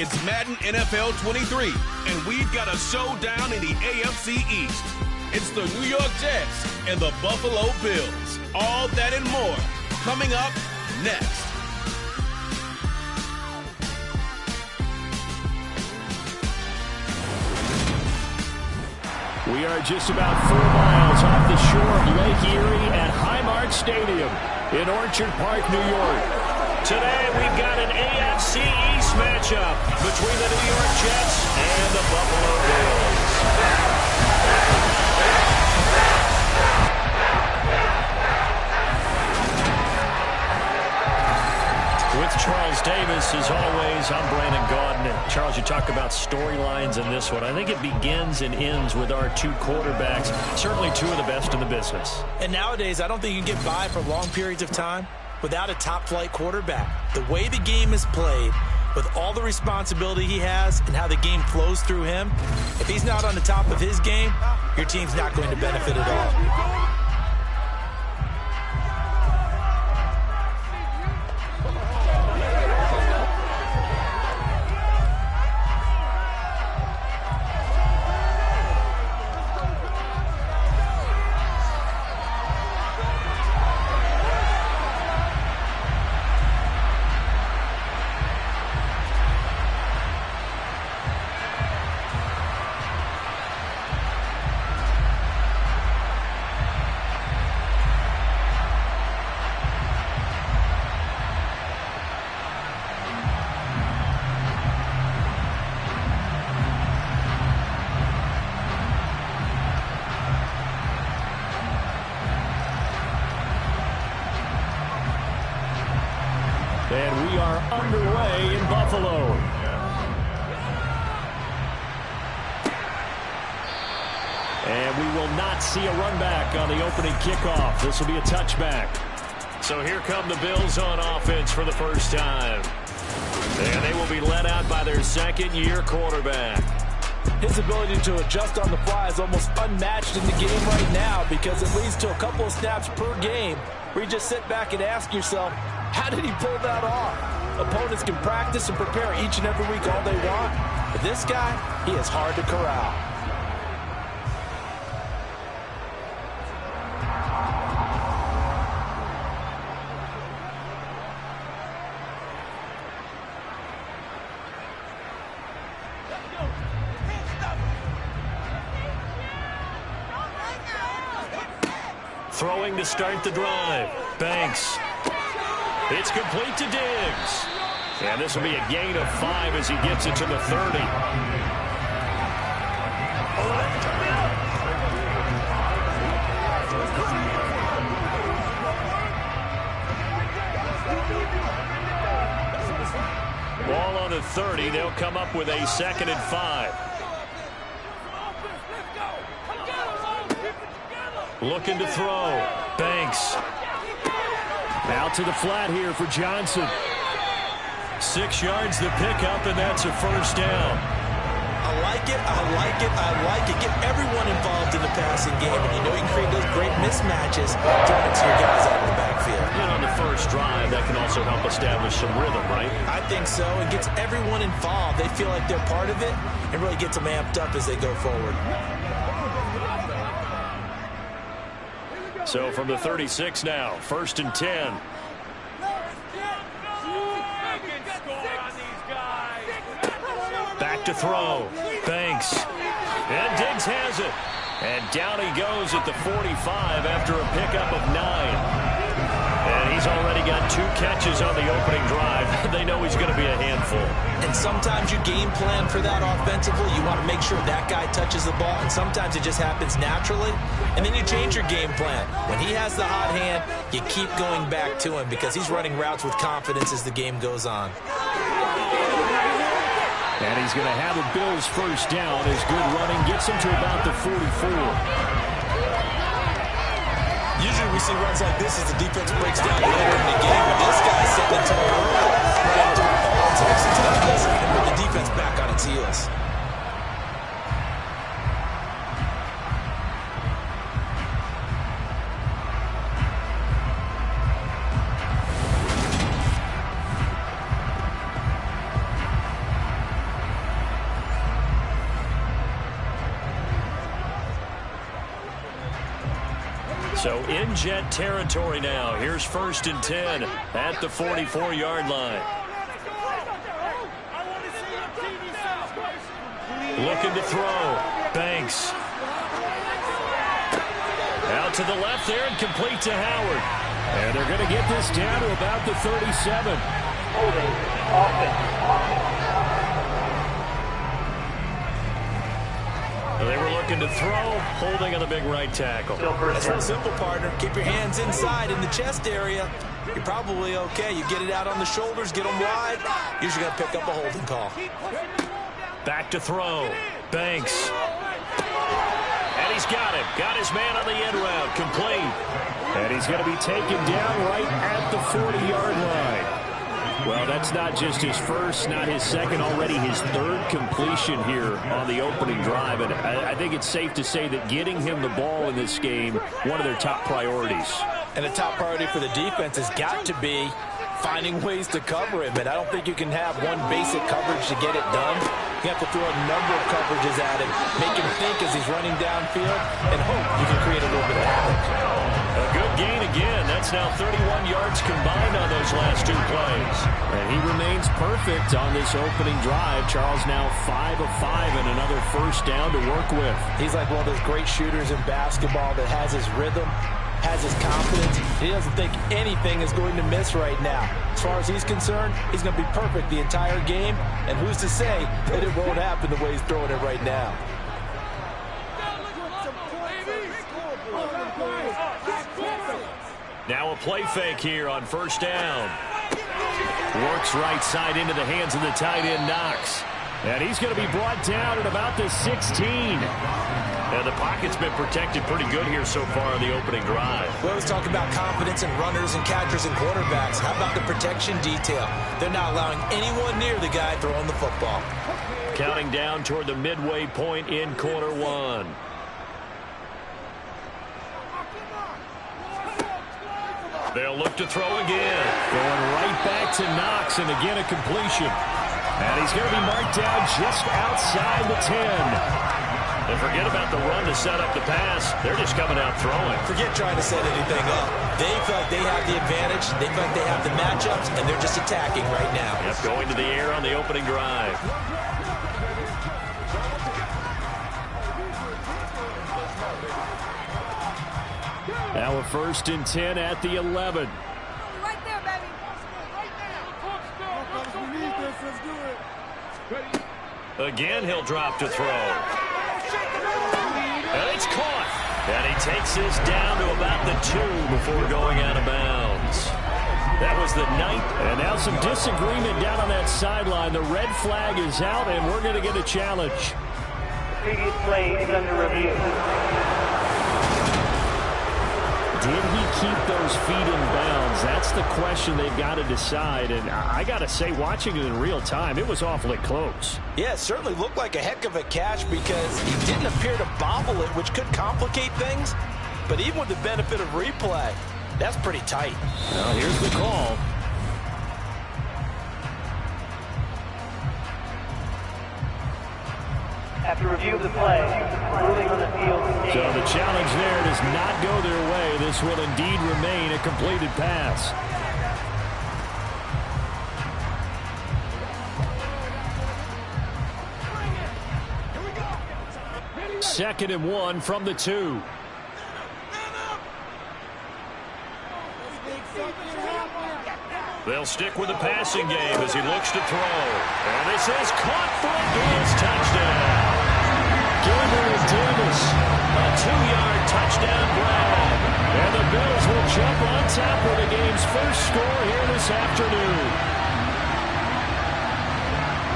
It's Madden NFL 23, and we've got a showdown in the AFC East. It's the New York Jets and the Buffalo Bills. All that and more coming up next. We are just about 4 miles off the shore of Lake Erie at Highmark Stadium in Orchard Park, New York. Today we've got an AFC East matchup between the New York Jets and the Buffalo Bills. With Charles Davis, as always, I'm Brandon Gaudin. And Charles, you talk about storylines in this one. I think it begins and ends with our two quarterbacks, certainly two of the best in the business. And nowadays, I don't think you can get by for long periods of time without a top-flight quarterback. The way the game is played, with all the responsibility he has and how the game flows through him, if he's not on the top of his game, your team's not going to benefit at all. And we are underway in Buffalo. And we will not see a run back on the opening kickoff. This will be a touchback. So here come the Bills on offense for the first time. And they will be led out by their second-year quarterback. His ability to adjust on the fly is almost unmatched in the game right now because it leads to a couple of snaps per game where you just sit back and ask yourself, how did he pull that off? Opponents can practice and prepare each and every week all they want. But this guy, he is hard to corral. Throwing to start the drive. Banks. It's complete to Diggs. And this will be a gain of 5 as he gets it to the 30. Ball on the 30. They'll come up with a 2nd and 5. Looking to throw. Banks. Out to the flat here for Johnson. 6 yards the pickup, and that's a first down. I like it, I like it, I like it. Get everyone involved in the passing game, and you know you can create those great mismatches throwing it to your guys out in the backfield. And on the first drive, that can also help establish some rhythm, right? I think so. It gets everyone involved. They feel like they're part of it, and really gets them amped up as they go forward. So from the 36 now, 1st and 10. Back to throw. Banks. And Diggs has it. And down he goes at the 45 after a pickup of 9. And he's already got 2 catches on the opening drive. They know he's going to be a handful. And sometimes you game plan for that offensively. You want to make sure that guy touches the ball. And sometimes it just happens naturally. And then you change your game plan. When he has the hot hand, you keep going back to him because he's running routes with confidence as the game goes on. And he's going to have the Bills first down. His good running gets him to about the 44. Usually we see runs like this as the defense breaks down later in the game, but this guy's setting the tone early, running through all types of tackles, and put the defense back on its heels. So in Jet territory now. Here's 1st and 10 at the 44-yard line. Looking to throw. Banks. Out to the left there and complete to Howard. And they're going to get this down to about the 37. Holding. Offense. They were looking to throw, holding on the big right tackle. That's real simple, partner. Keep your hands inside in the chest area. You're probably okay. You get it out on the shoulders, get them wide. Usually going to pick up a holding call. Back to throw. Banks. And he's got him. Got his man on the end route. Complete. And he's going to be taken down right at the 40-yard line. Well, that's not just his first, not his second, already his 3rd completion here on the opening drive. And I think it's safe to say that getting him the ball in this game, one of their top priorities. And the top priority for the defense has got to be finding ways to cover him. And I don't think you can have one basic coverage to get it done. You have to throw a number of coverages at him, make him think as he's running downfield, and hope you can create a little bit of havoc. A good gain again. That's now 31 yards combined on those last 2 plays. And he remains perfect on this opening drive. Charles now 5 of 5 and another 1st down to work with. He's like one of those great shooters in basketball that has his rhythm, has his confidence. He doesn't think anything is going to miss right now. As far as he's concerned, he's going to be perfect the entire game. And who's to say that it won't happen the way he's throwing it right now? Now a play fake here on 1st down. Works right side into the hands of the tight end, Knox. And he's going to be brought down at about the 16. And the pocket's been protected pretty good here so far on the opening drive. We always talk about confidence in runners and catchers and quarterbacks. How about the protection detail? They're not allowing anyone near the guy throwing the football. Counting down toward the midway point in quarter 1. They'll look to throw again. Going right back to Knox, and again a completion. And he's going to be marked down just outside the 10. And forget about the run to set up the pass. They're just coming out throwing. Forget trying to set anything up. They feel like they have the advantage. They feel like they have the matchups, and they're just attacking right now. Yep, going to the air on the opening drive. Now a 1st and 10 at the 11. Right there, baby. Right there. Again, he'll drop to throw. And it's caught. And he takes this down to about the 2 before going out of bounds. That was the 9th. And now some disagreement down on that sideline. The red flag is out, and we're going to get a challenge. Previous play is under review. Did he keep those feet in bounds? That's the question they've got to decide. And I got to say, watching it in real time, it was awfully close. Yeah, it certainly looked like a heck of a catch because he didn't appear to bobble it, which could complicate things. But even with the benefit of replay, that's pretty tight. Now here's the call. After review of the play, ruling on the field. So the challenge there does not go their way. This will indeed remain a completed pass. Second and 1 from the 2. They'll stick with the passing game as he looks to throw. And this is caught for a Davis touchdown. Gabriel Davis, a 2-yard touchdown grab. And the Bills will jump on top of the game's first score here this afternoon.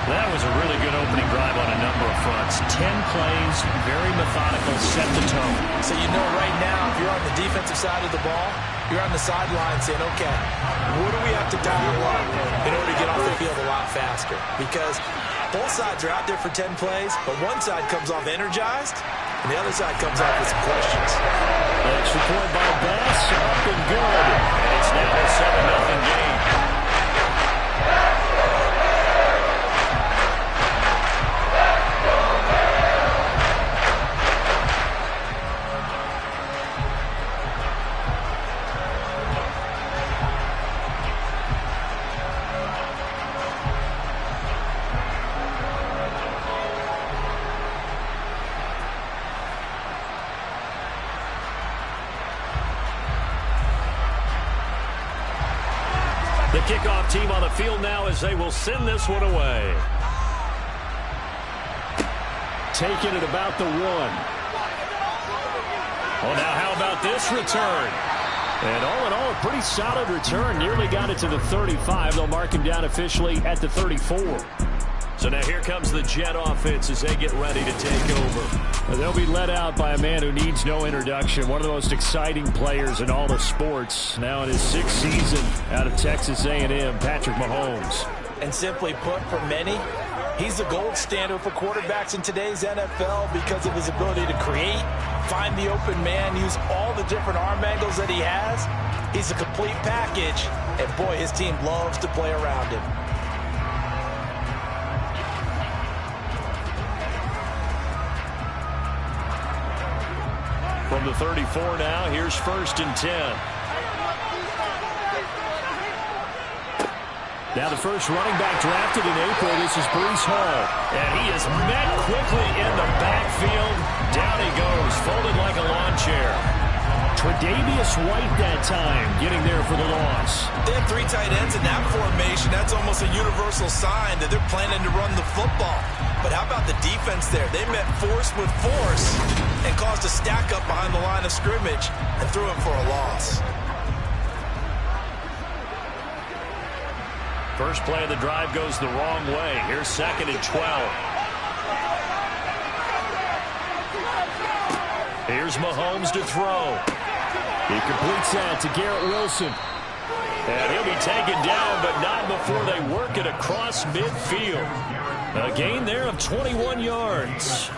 That was a really good opening drive on a number of fronts. 10 plays, very methodical, set the tone. So you know right now, if you're on the defensive side of the ball, you're on the sideline saying, okay, what do we have to dial up in order to get off the field a lot faster? Because both sides are out there for 10 plays, but one side comes off energized, and the other side comes off with some questions. That's report by Bass, up and good. It's now a 7-0 game. The kickoff team on the field now as they will send this one away. Taking it about the 1. Oh, now how about this return? And all in all, a pretty solid return. Nearly got it to the 35. They'll mark him down officially at the 34. So now here comes the Jet offense as they get ready to take over. They'll be led out by a man who needs no introduction. One of the most exciting players in all of sports. Now in his 6th season out of Texas A&M, Patrick Mahomes. And simply put, for many, he's the gold standard for quarterbacks in today's NFL because of his ability to create, find the open man, use all the different arm angles that he has. He's a complete package, and boy, his team loves to play around him. From the 34 now, here's 1st and 10. Now the first running back drafted in April, this is Breece Hall. And he is met quickly in the backfield. Down he goes, folded like a lawn chair. Tre'Davious White that time, getting there for the loss. They have 3 tight ends in that formation. That's almost a universal sign that they're planning to run the football. But how about the defense there? They met force with force and caused a stack up behind the line of scrimmage and threw him for a loss. First play of the drive goes the wrong way. Here's 2nd and 12. Here's Mahomes to throw. He completes that to Garrett Wilson. And he'll be taken down, but not before they work it across midfield. A gain there of 21 yards.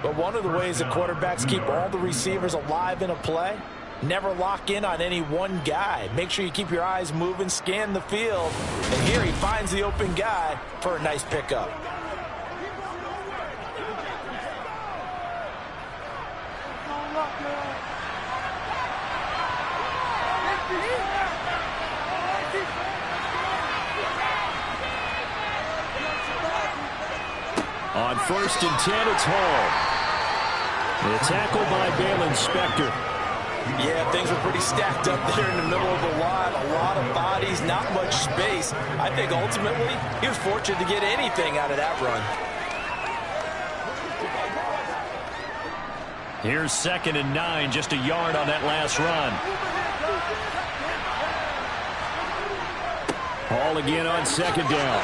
But one of the ways that quarterbacks keep all the receivers alive in a play, never lock in on any one guy. Make sure you keep your eyes moving, scan the field. And here he finds the open guy for a nice pickup. On 1st and 10, it's Hall. The tackle by Balen Spector. Yeah, things were pretty stacked up there in the middle of the line. A lot of bodies, not much space. I think ultimately he was fortunate to get anything out of that run. Here's 2nd and 9, just a yard on that last run. Hall again on 2nd down.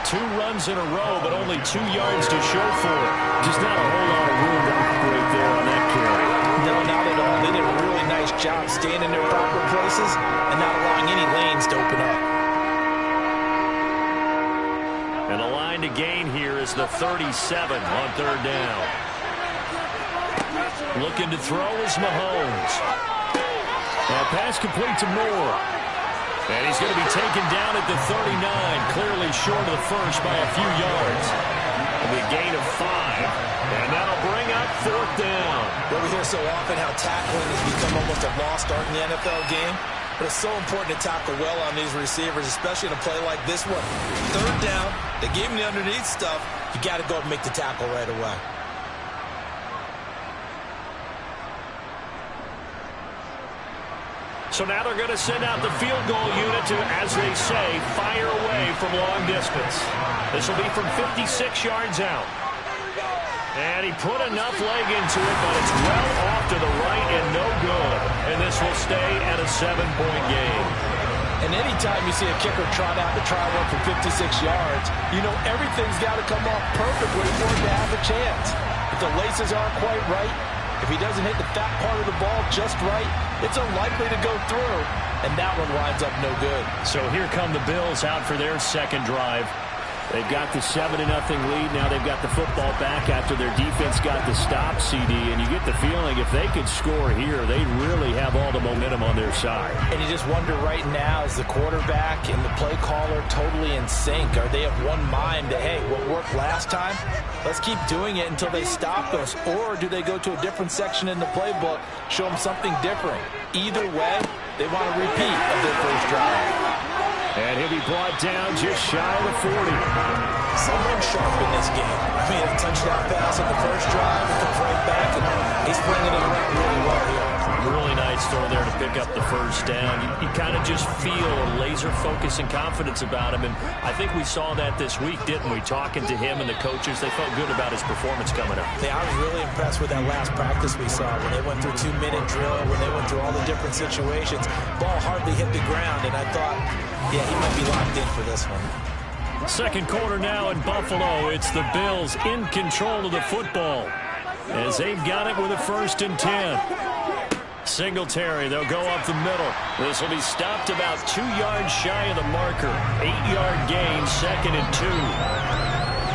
2 runs in a row, but only 2 yards to show for it. Just not a whole lot of room to operate there on that carry. No, not at all. They did a really nice job staying in their proper places and not allowing any lanes to open up. And a line to gain here is the 37 on 3rd down. Looking to throw is Mahomes. That pass complete to Moore. And he's going to be taken down at the 39, clearly short of the first by a few yards. It'll be a gain of 5, and that'll bring up 4th down. Well, we hear so often how tackling has become almost a lost art in the NFL game, but it's so important to tackle well on these receivers, especially in a play like this one. 3rd down, they gave him the underneath stuff. You got to go and make the tackle right away. So now they're going to send out the field goal unit to, as they say, fire away from long distance. This will be from 56 yards out. And he put enough leg into it, but it's well off to the right and no good. And this will stay at a 7-point game. And anytime you see a kicker trot out to try one from 56 yards, you know everything's got to come off perfectly for him to have a chance. If the laces aren't quite right, if he doesn't hit the fat part of the ball just right, it's unlikely to go through, and that one winds up no good. So here come the Bills out for their 2nd drive. They've got the 7-0 lead. Now they've got the football back after their defense got the stop, CD. And you get the feeling if they could score here, they really have all the momentum on their side. And you just wonder right now, is the quarterback and the play caller totally in sync? Are they of one mind that, hey, what worked last time, let's keep doing it until they stop us? Or do they go to a different section in the playbook, show them something different? Either way, they want a repeat of their first drive. And he'll be brought down just shy of the 40. Someone sharp in this game. I mean, a touchdown pass on the first drive, it comes right back, and he's bringing it around really well here. Really nice throw there to pick pick up the first down. You kind of just feel a laser focus and confidence about him, and I think we saw that this week, didn't we? Talking to him and the coaches, they felt good about his performance coming up. Yeah, I was really impressed with that last practice we saw when they went through 2-minute drill, when they went through all the different situations. Ball hardly hit the ground, and I thought, yeah, he might be locked in for this one. Second quarter now in Buffalo. It's the Bills in control of the football as they've got it with a 1st and 10. Singletary, they'll go up the middle. This will be stopped about 2 yards shy of the marker. 8-yard gain, 2nd and 2.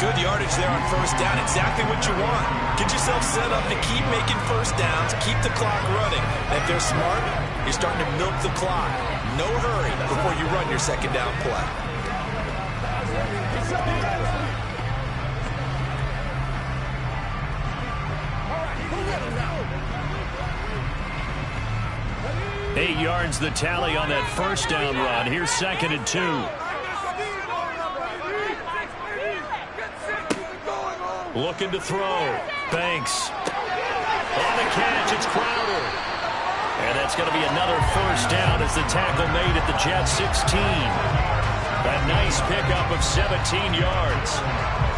Good yardage there on 1st down. Exactly what you want. Get yourself set up to keep making 1st downs, keep the clock running. And if they're smart, you're starting to milk the clock. No hurry before you run your 2nd down play. Eight yards the tally on that 1st down run. Here's 2nd and 2. Looking to throw. Banks. On the catch, it's Crowder. And that's going to be another 1st down as the tackle made at the Jets 16. A nice pickup of 17 yards.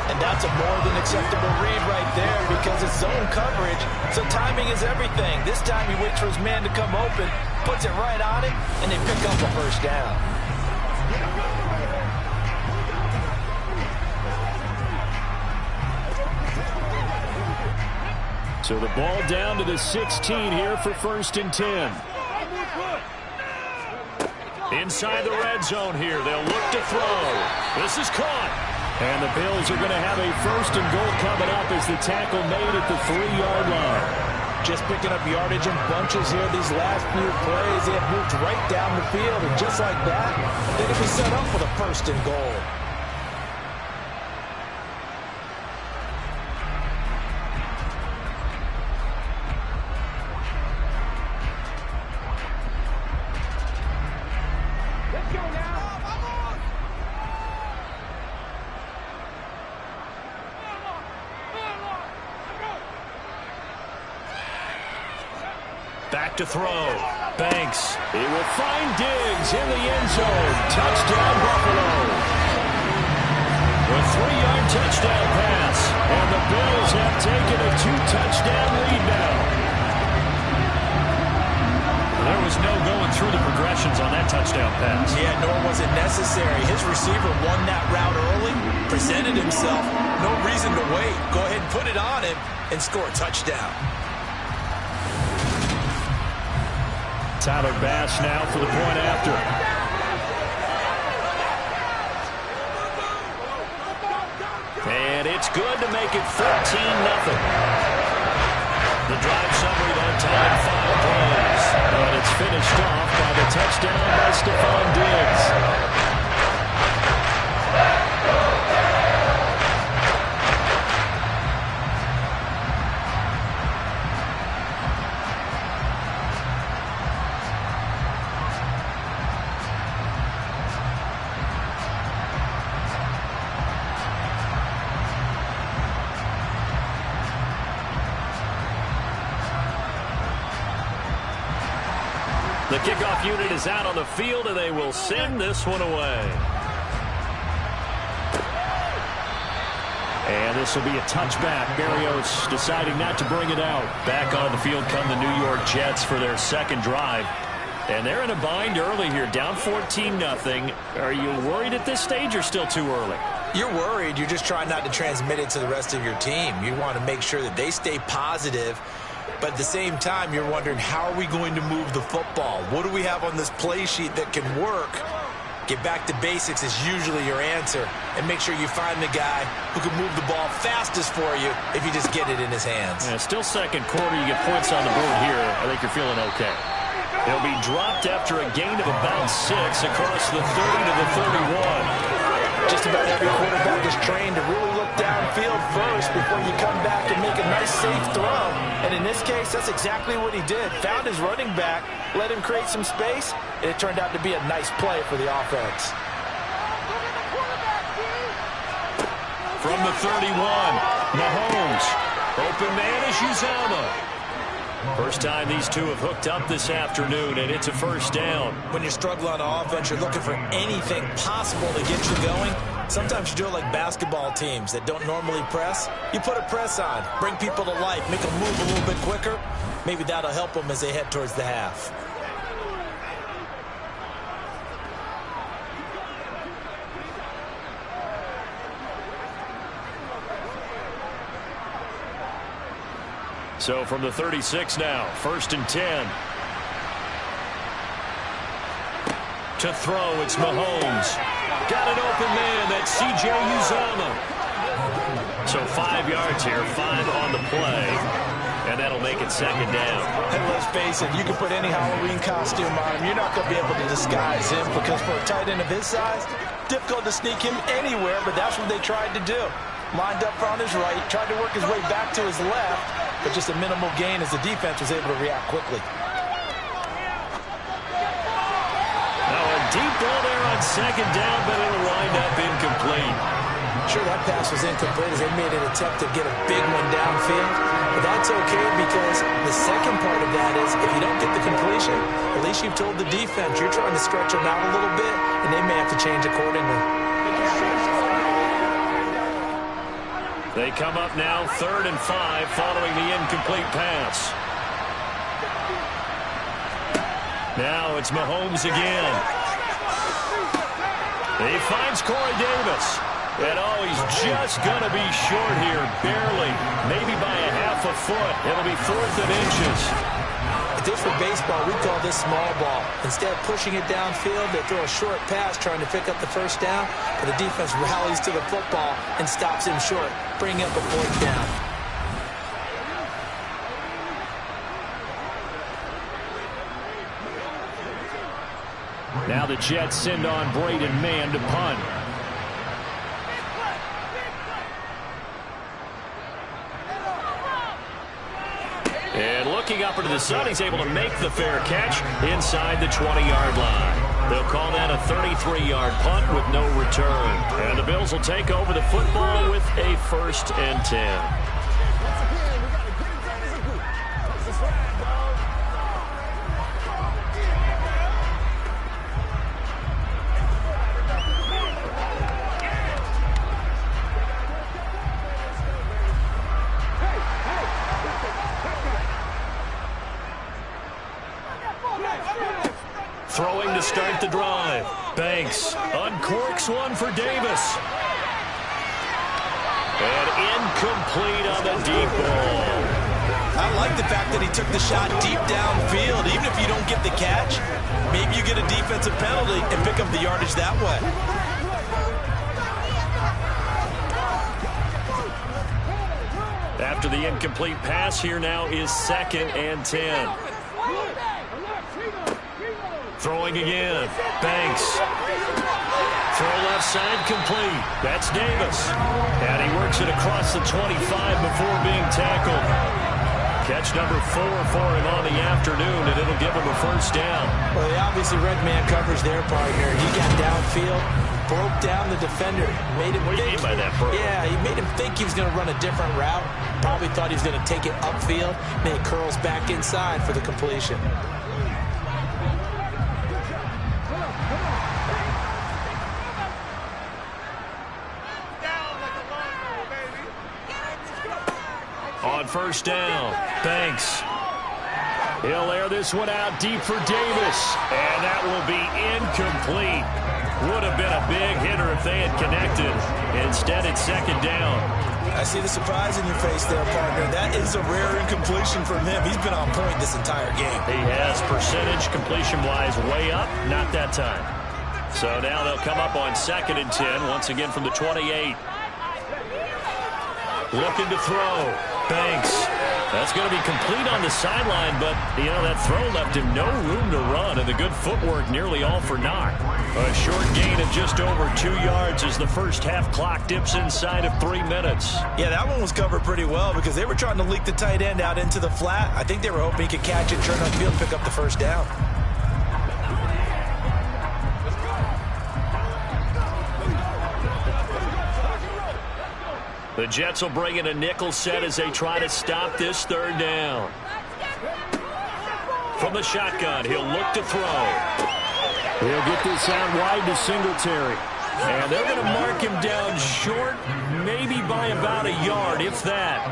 And that's a more than acceptable read right there because it's zone coverage, so timing is everything. This time he waits for his man to come open, puts it right on him, and they pick up a 1st down. So the ball down to the 16 here for 1st and 10. Inside the red zone here. They'll look to throw. This is caught. And the Bills are going to have a 1st and goal coming up as the tackle made at the 3-yard line. Just picking up yardage in bunches here. These last few plays, they have moved right down the field. And just like that, they can be set up for the 1st and goal. Back to throw. Banks. He will find Diggs in the end zone. Touchdown, Buffalo. A 3-yard touchdown pass. And the Bills have taken a 2-touchdown lead now. There was no going through the progressions on that touchdown pass. Yeah, nor was it necessary. His receiver won that route early, presented himself. No reason to wait. Go ahead and put it on him and score a touchdown. Tyler Bass now for the point after. And it's good to make it 14-0. The drive summary that time, 5 plays. But it's finished off by the touchdown by Stephon Diggs. The kickoff unit is out on the field, and they will send this one away. And this will be a touchback. Berrios deciding not to bring it out. Back on the field come the New York Jets for their 2nd drive. And they're in a bind early here, down 14-0. Are you worried at this stage or still too early? You're worried. You're just trying not to transmit it to the rest of your team. You want to make sure that they stay positive. But at the same time, you're wondering, how are we going to move the football? What do we have on this play sheet that can work? Get back to basics is usually your answer. And make sure you find the guy who can move the ball fastest for you if you just get it in his hands. Yeah, still 2nd quarter. You get points on the board here. I think you're feeling okay. They'll be dropped after a gain of about 6 across the 30 to the 31. Just about every quarterback is trained to really look downfield first before you come back and make a nice, safe throw. And in this case, that's exactly what he did. Found his running back, let him create some space, and it turned out to be a nice play for the offense. From the 31, Mahomes. Open man is Uzama. First time these two have hooked up this afternoon, and it's a first down. When you're struggling on offense, you're looking for anything possible to get you going. Sometimes you do it like basketball teams that don't normally press. You put a press on, bring people to life, make them move a little bit quicker. Maybe that'll help them as they head towards the half. So from the 36 now, 1st and 10. To throw, it's Mahomes. Got an open man, that's CJ Uzomah. So 5 yards here, 5 on the play. And that'll make it 2nd down. And let's face it, you can put any Halloween costume on him. You're not going to be able to disguise him because for a tight end of his size, difficult to sneak him anywhere, but that's what they tried to do. Lined up on his right, tried to work his way back to his left, but just a minimal gain as the defense was able to react quickly. Now a deep ball there on 2nd down, but it'll wind up incomplete. Sure, that pass was incomplete as they made an attempt to get a big one downfield, but that's okay because the second part of that is if you don't get the completion, at least you've told the defense you're trying to stretch them out a little bit, and they may have to change accordingly. They come up now 3rd and 5 following the incomplete pass. Now it's Mahomes again. He finds Corey Davis. And oh, he's just going to be short here, barely, maybe by a half a foot. It'll be 4th and inches. If this were baseball, we'd call this small ball. Instead of pushing it downfield, they throw a short pass trying to pick up the 1st down, but the defense rallies to the football and stops him short, bringing up a 4th down. Now the Jets send on Braden Mann to punt. And looking up into the sun, he's able to make the fair catch inside the 20-yard line. They'll call that a 33-yard punt with no return. And the Bills will take over the football with a 1st and 10. Throwing to start the drive. Banks uncorks one for Davis. And incomplete on the deep ball. I like the fact that he took the shot deep downfield. Even if you don't get the catch, maybe you get a defensive penalty and pick up the yardage that way. After the incomplete pass, here now is 2nd and 10. Throwing again. Banks. Throw left side complete. That's Davis. And he works it across the 25 before being tackled. Catch number 4 for him on the afternoon, and it'll give him a 1st down. Well, they obviously red man coverage their partner. He got downfield, broke down the defender. Made him what do you mean by that, bro? Yeah, he made him think he was going to run a different route. Probably thought he was going to take it upfield. Then he curls back inside for the completion. On 1st down, Banks. He'll air this one out deep for Davis. And that will be incomplete. Would have been a big hitter if they had connected. Instead, it's 2nd down. I see the surprise in your face there, partner. That is a rare incompletion from him. He's been on point this entire game. He has percentage completion-wise way up. Not that time. So now they'll come up on 2nd and 10. Once again from the 28. Looking to throw. Banks. That's going to be complete on the sideline, but, you know, that throw left him no room to run, and the good footwork nearly all for naught. A short gain of just over 2 yards as the first half clock dips inside of 3 minutes. Yeah, that one was covered pretty well because they were trying to leak the tight end out into the flat. I think they were hoping he could catch it, turn upfield, and pick up the 1st down. The Jets will bring in a nickel set as they try to stop this 3rd down. From the shotgun, he'll look to throw. He'll get this out wide to Singletary. And they're going to mark him down short, maybe by about a yard, if that.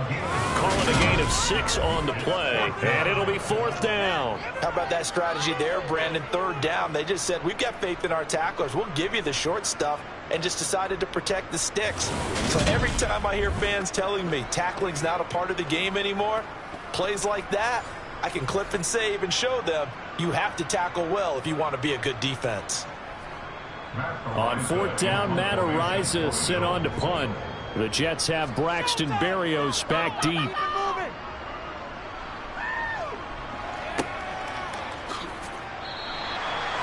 Calling a gain of 6 on the play, and it'll be 4th down. How about that strategy there, Brandon? 3rd down. They just said, we've got faith in our tacklers. We'll give you the short stuff, and just decided to protect the sticks. So every time I hear fans telling me tackling's not a part of the game anymore, plays like that, I can clip and save and show them you have to tackle well if you want to be a good defense. On 4th down, Matt Ariza sent on to punt. The Jets have Braxton Berrios back deep.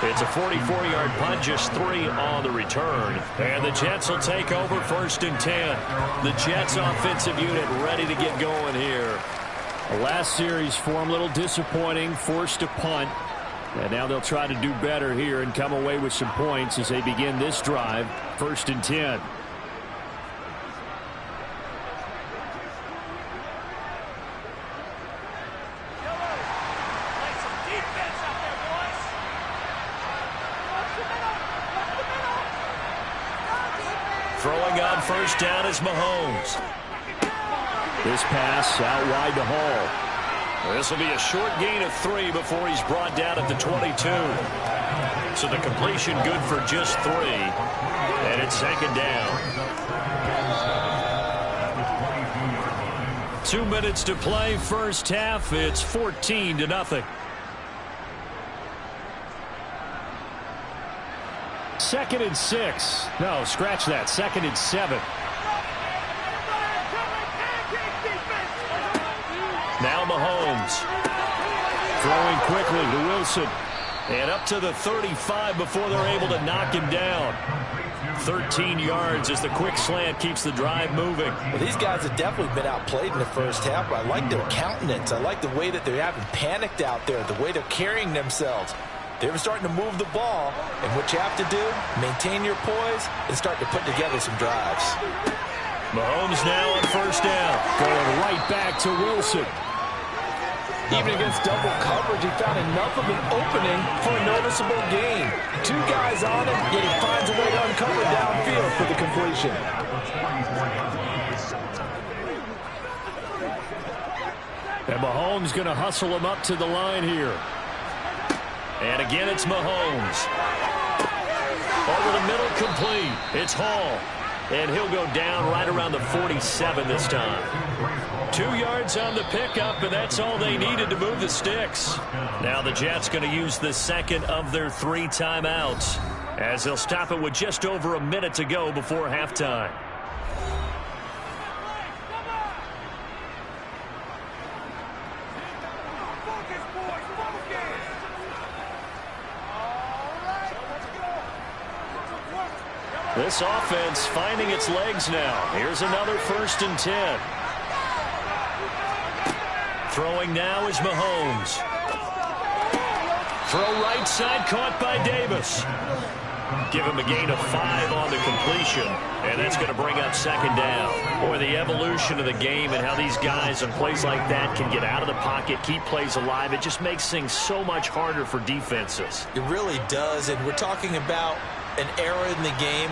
It's a 44-yard punt, just 3 on the return. And the Jets will take over 1st and 10. The Jets offensive unit ready to get going here. The last series for them, a little disappointing, forced to punt. And now they'll try to do better here and come away with some points as they begin this drive. 1st and 10. Throwing on 1st down is Mahomes. This pass out wide to Hall. This will be a short gain of 3 before he's brought down at the 22. So the completion good for just 3. And it's 2nd down. 2 minutes to play, 1st half. It's 14-0. 2nd and 6. No, scratch that. 2nd and 7. Now Mahomes. Throwing quickly to Wilson. And up to the 35 before they're able to knock him down. 13 yards as the quick slant keeps the drive moving. Well, these guys have definitely been outplayed in the 1st half, but I like their countenance. I like the way that they're having panicked out there, the way they're carrying themselves. They're starting to move the ball, and what you have to do, maintain your poise and start to put together some drives. Mahomes now on 1st down. Going right back to Wilson. Even against double coverage, he found enough of an opening for a noticeable gain. 2 guys on him, yet he finds a way to uncover downfield for the completion. And Mahomes going to hustle him up to the line here. And again, it's Mahomes. Over the middle, complete. It's Hall. And he'll go down right around the 47 this time. 2 yards on the pickup, and that's all they needed to move the sticks. Now the Jets going to use the 2nd of their 3 timeouts, as they'll stop it with just over a minute to go before halftime. This offense finding its legs now. Here's another 1st and 10. Throwing now is Mahomes. Throw right side, caught by Davis. Give him a gain of 5 on the completion, and that's going to bring up 2nd down. Boy, the evolution of the game and how these guys on plays like that can get out of the pocket, keep plays alive, it just makes things so much harder for defenses. It really does, and we're talking about an era in the game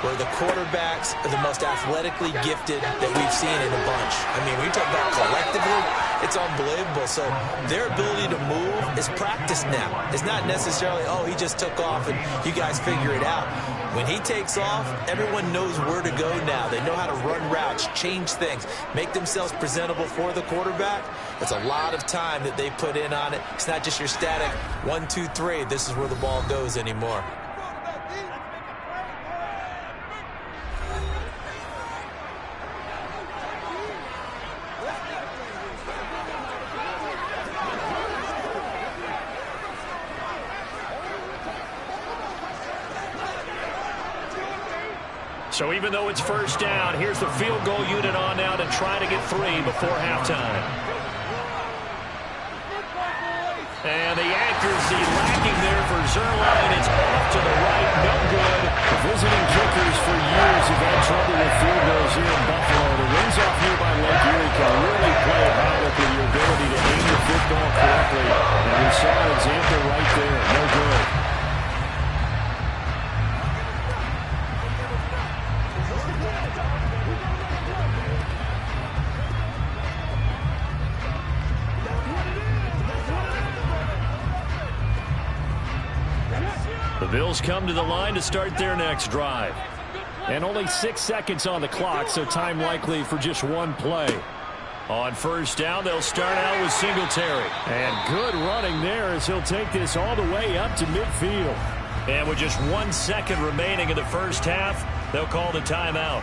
where the quarterbacks are the most athletically gifted that we've seen in a bunch. I mean, when you talk about collectively, it's unbelievable. So their ability to move is practiced now. It's not necessarily, oh, he just took off and you guys figure it out. When he takes off, everyone knows where to go now. They know how to run routes, change things, make themselves presentable for the quarterback. It's a lot of time that they put in on it. It's not just your static 1, 2, 3. This is where the ball goes anymore. So even though it's 1st down, here's the field goal unit on now to try to get 3 before halftime. And the accuracy lacking there for Zerline. It's off to the right, no good. The visiting kickers for years have had trouble with field goals here in Buffalo. The wings off here by Lake Erie can really play a havoc with your ability to aim the football Bills come to the line to start their next drive. And only 6 seconds on the clock, so time likely for just one play. On first down, they'll start out with Singletary. And good running there as he'll take this all the way up to midfield. And with just 1 second remaining in the first half, they'll call the timeout.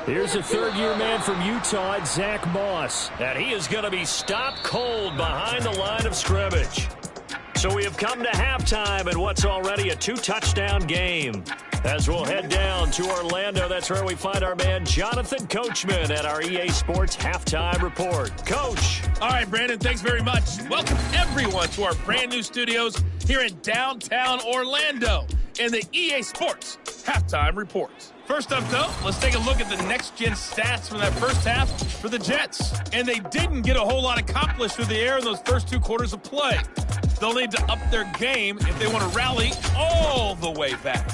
Here's a third-year man from Utah, Zach Moss. And he is going to be stopped cold behind the line of scrimmage. So we have come to halftime in what's already a 2-touchdown game. As we'll head down to Orlando, that's where we find our man Jonathan Coachman at our EA Sports Halftime Report. Coach. All right, Brandon, thanks very much. Welcome, everyone, to our brand new studios here in downtown Orlando in the EA Sports Halftime Reports. First up, though, let's take a look at the next-gen stats from that first half for the Jets. And they didn't get a whole lot accomplished through the air in those first 2 quarters of play. They'll need to up their game if they want to rally all the way back.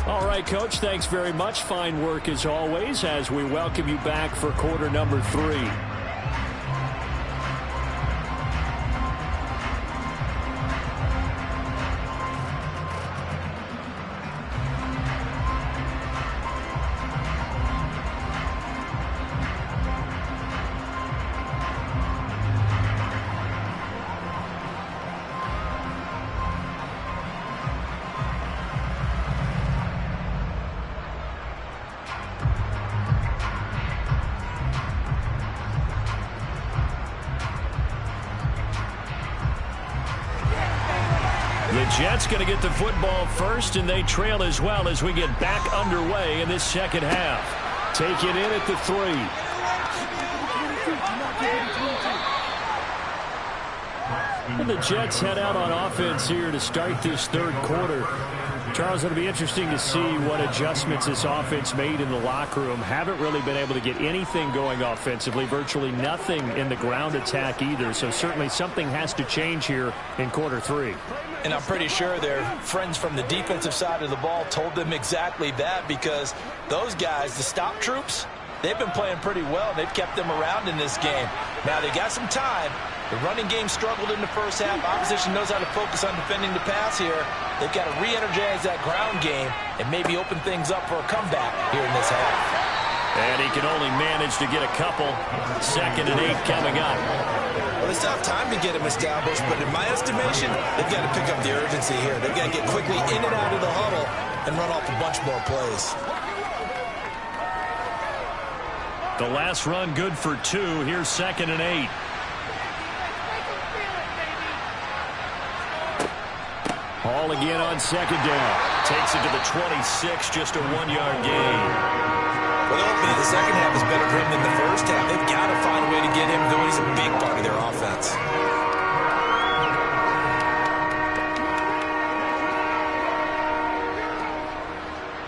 All right, Coach, thanks very much. Fine work as always as we welcome you back for quarter number 3. Jets going to get the football first, and they trail as well as we get back underway in this second half. Take it in at the 3. And the Jets head out on offense here to start this third quarter. Charles, it'll be interesting to see what adjustments this offense made in the locker room. Haven't really been able to get anything going offensively, virtually nothing in the ground attack either. So certainly something has to change here in quarter 3. And I'm pretty sure their friends from the defensive side of the ball told them exactly that, because those guys, the stop troops, they've been playing pretty well. They've kept them around in this game. Now, they got some time. The running game struggled in the first half. Opposition knows how to focus on defending the pass here. They've got to re-energize that ground game and maybe open things up for a comeback here in this half. And he can only manage to get a couple. 2nd and 8 coming up. Well, they still have time to get him established, but in my estimation, they've got to pick up the urgency here. They've got to get quickly in and out of the huddle and run off a bunch more plays. The last run good for 2. Here's 2nd and 8. Hall again on 2nd down. Takes it to the 26, just a 1-yard gain. Well, ultimately, the second half is better for him than the first half. They've got to find a way to get him going. He's a big part of their offense.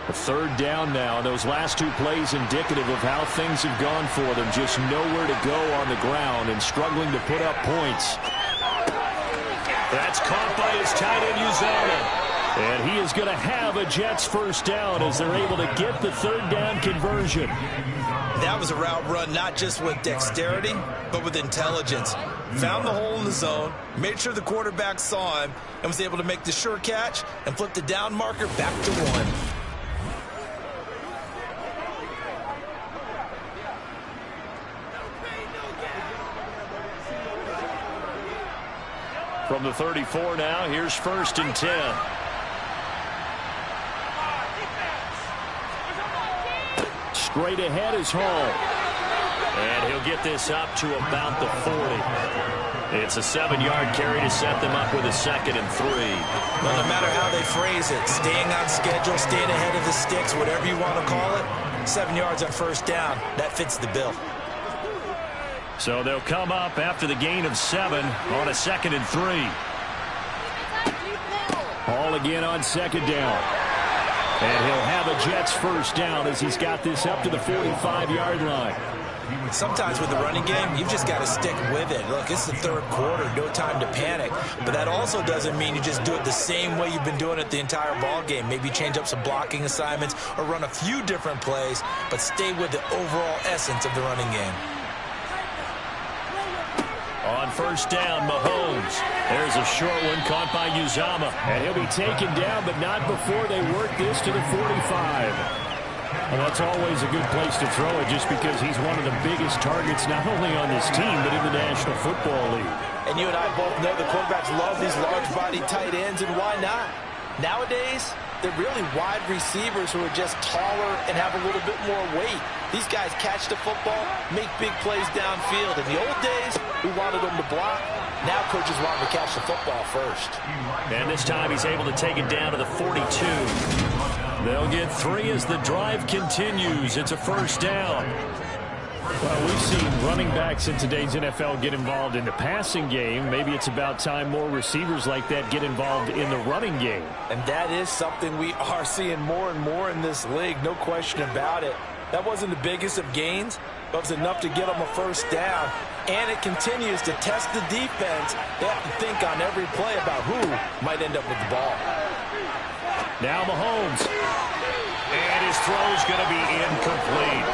A 3rd down now. Those last 2 plays indicative of how things have gone for them. Just nowhere to go on the ground and struggling to put up points. That's caught by his tight end, Uzama. And he is going to have a Jets first down as they're able to get the 3rd down conversion. That was a route run not just with dexterity, but with intelligence. Found the hole in the zone, made sure the quarterback saw him, and was able to make the sure catch and flip the down marker back to 1. From the 34 now, here's 1st and 10. Straight ahead is Hall. And he'll get this up to about the 40. It's a 7-yard carry to set them up with a 2nd and 3. Well, no matter how they phrase it, staying on schedule, staying ahead of the sticks, whatever you want to call it, 7 yards on first down, that fits the bill. So they'll come up after the gain of 7 on a 2nd and 3. Hall again on 2nd down. And he'll have a Jets first down as he's got this up to the 45-yard line. Sometimes with the running game, you've just got to stick with it. Look, it's the third quarter, no time to panic. But that also doesn't mean you just do it the same way you've been doing it the entire ball game. Maybe change up some blocking assignments or run a few different plays, but stay with the overall essence of the running game. On first down, Mahomes. There's a short one caught by Uzama. And he'll be taken down, but not before they work this to the 45. Well, that's always a good place to throw it just because he's one of the biggest targets not only on this team but in the National Football League. And you and I both know the quarterbacks love these large-bodied tight ends, and why not? Nowadays, they're really wide receivers who are just taller and have a little bit more weight. These guys catch the football, make big plays downfield. In the old days, we wanted them to block. Now coaches want them to catch the football first. And this time he's able to take it down to the 42. They'll get 3 as the drive continues. It's a first down. Well, we've seen running backs in today's NFL get involved in the passing game. Maybe it's about time more receivers like that get involved in the running game. And that is something we are seeing more and more in this league, no question about it. That wasn't the biggest of gains, but it was enough to get them a first down. And it continues to test the defense. They have to think on every play about who might end up with the ball. Now Mahomes. And his throw's going to be incomplete.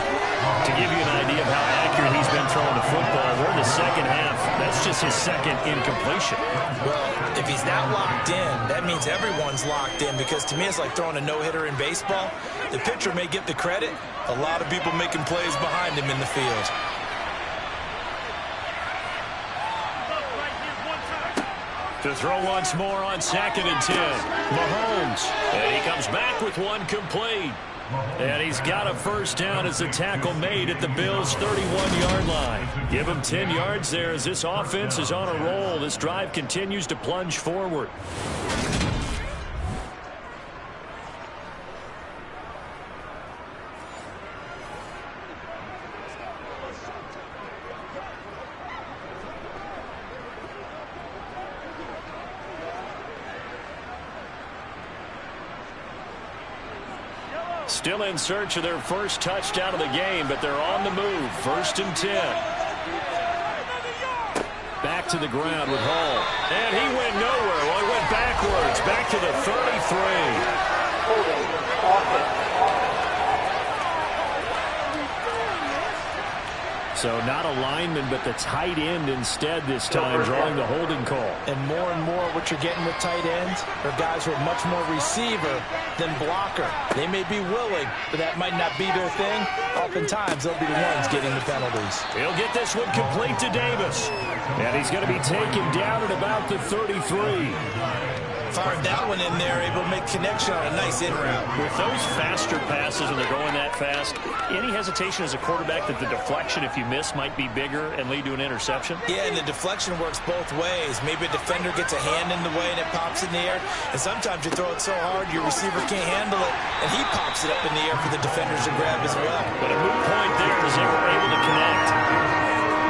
To give you an idea of how accurate he's been throwing the football, we're in the second half. That's just his second incompletion. Well, if he's not locked in, that means everyone's locked in, because to me it's like throwing a no-hitter in baseball. The pitcher may get the credit. A lot of people making plays behind him in the field. To throw once more on 2nd and 10. Mahomes. And he comes back with one complete. And he's got a first down as the tackle made at the Bills' 31-yard line. Give him 10 yards there as this offense is on a roll. This drive continues to plunge forward. Still in search of their first touchdown of the game, but they're on the move. 1st and 10. Back to the ground with Hall. And he went nowhere. Well, he went backwards. Back to the 33. Holding, offense. So not a lineman, but the tight end instead this time, drawing the holding call. And more what you're getting with tight ends are guys who are much more receiver than blocker. They may be willing, but that might not be their thing. Oftentimes, they'll be the ones getting the penalties. He'll get this one complete to Davis. And he's going to be taken down at about the 33. Fired that one in there, able to make connection on a nice in route. With those faster passes and they're going that fast, any hesitation as a quarterback that the deflection, if you miss, might be bigger and lead to an interception? Yeah, and the deflection works both ways. Maybe a defender gets a hand in the way and it pops in the air. And sometimes you throw it so hard your receiver can't handle it, and he pops it up in the air for the defenders to grab as well. But a moot point there as they were able to connect.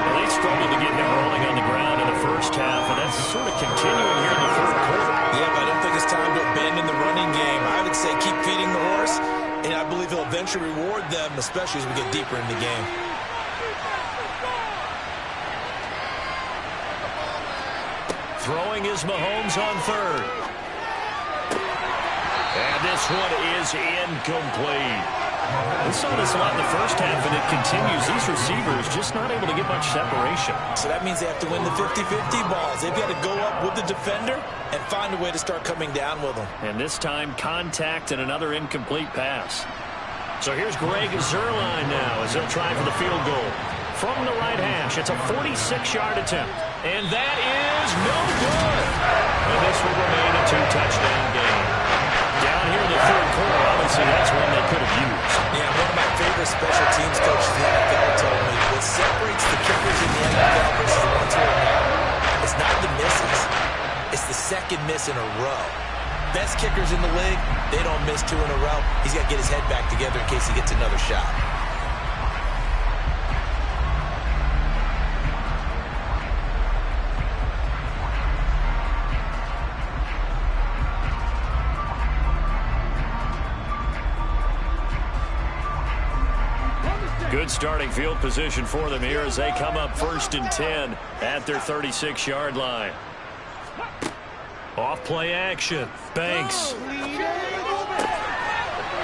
Well, they struggled to get him rolling on the ground in the first half, and that's sort of continuing here in the third quarter. Yeah, but I don't think it's time to abandon the running game. I would say keep feeding the horse, and I believe he'll eventually reward them, especially as we get deeper in the game. Throwing is Mahomes on 3rd. And this one is incomplete. We saw this a lot in the first half, and it continues. These receivers just not able to get much separation. So that means they have to win the 50-50 balls. They've got to go up with the defender and find a way to start coming down with them. And this time, contact and another incomplete pass. So here's Greg Zuerlein now as they'll try for the field goal. From the right hash, it's a 46-yard attempt. And that is no good. And this will remain a 2-touchdown game. Down here in the third quarter, obviously that's one they could have used. Yeah, one of my favorite special teams coaches in the NFL told me what separates the kickers in the NFL versus the ones who are not, it's not the misses. It's the second miss in a row. Best kickers in the league, they don't miss 2 in a row. He's got to get his head back together in case he gets another shot. Good starting field position for them here as they come up 1st and 10 at their 36-yard line. Off play action. Banks. To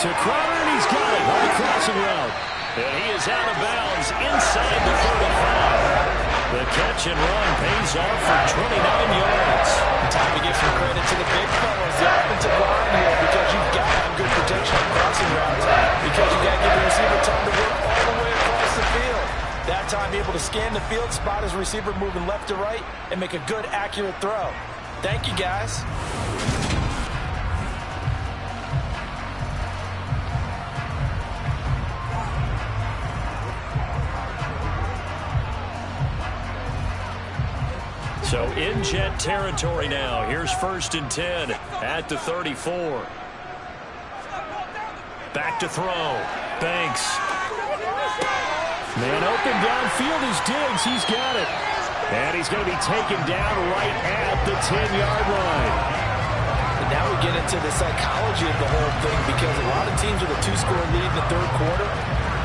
Crowder, and he's got it on the crossing route. And he is out of bounds inside the 35. The catch and run pays off for 29 yards. Time to give some credit to the big fellas, the offensive line here, because you've got to have good protection on crossing routes, because you've got to give the receiver time to work all the way across the field. That time, be able to scan the field, spot his receiver moving left to right, and make a good, accurate throw. Thank you, guys. So in Jet territory now. Here's 1st and 10 at the 34. Back to throw. Banks. Man open downfield is Diggs. He's got it. And he's going to be taken down right at the 10-yard line. And now we get into the psychology of the whole thing, because a lot of teams with a 2-score lead in the 3rd quarter,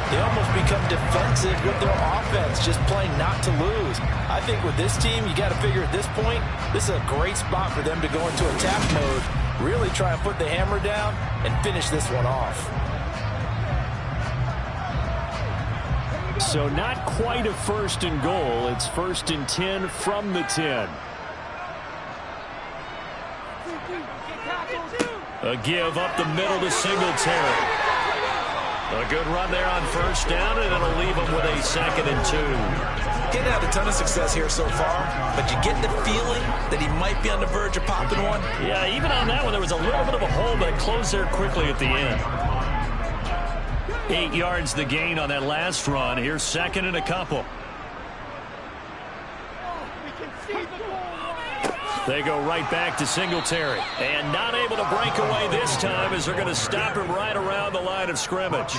they almost become defensive with their offense, just playing not to lose. I think with this team, you got to figure at this point, this is a great spot for them to go into attack mode, really try and put the hammer down and finish this one off. So not quite a 1st and goal. It's 1st and 10 from the 10. A give up the middle to Singletary. A good run there on 1st down, and it'll leave him with a 2nd and 2. Getting out a ton of success here so far, but you get the feeling that he might be on the verge of popping one. Yeah, even on that one, there was a little bit of a hole, but it closed there quickly at the end. 8 yards the gain on that last run. Here's 2nd and a couple. They go right back to Singletary. And not able to break away this time, as they're going to stop him right around the line of scrimmage.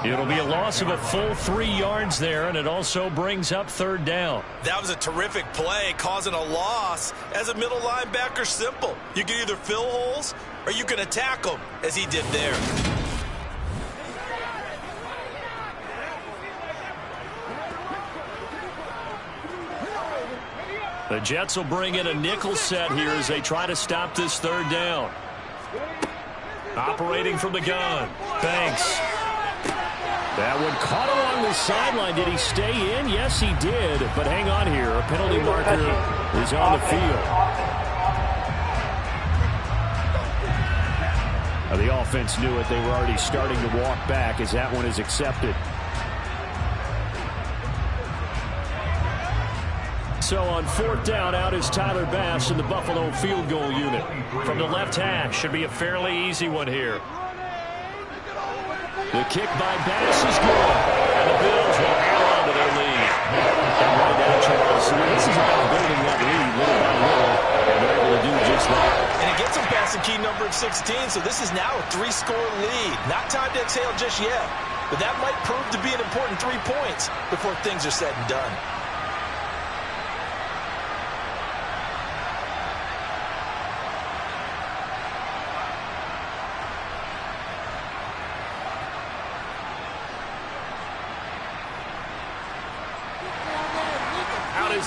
It'll be a loss of a full 3 yards there, and it also brings up 3rd down. That was a terrific play, causing a loss. As a middle linebacker, simple. You can either fill holes or you can attack them, as he did there. The Jets will bring in a nickel set here as they try to stop this 3rd down. Operating from the gun. Banks. That one caught along the sideline. Did he stay in? Yes, he did. But hang on here. A penalty marker is on the field. The offense knew it. They were already starting to walk back as that one is accepted. So on 4th down, out is Tyler Bass in the Buffalo field goal unit. From the left hash, should be a fairly easy one here. The kick by Bass is good. And the Bills will hang on to their lead. And right now, Charles, this is about building that lead little by little. And they're able to do just that. And it gets them past the key number of 16, so this is now a 3-score lead. Not time to exhale just yet. But that might prove to be an important 3 points before things are said and done.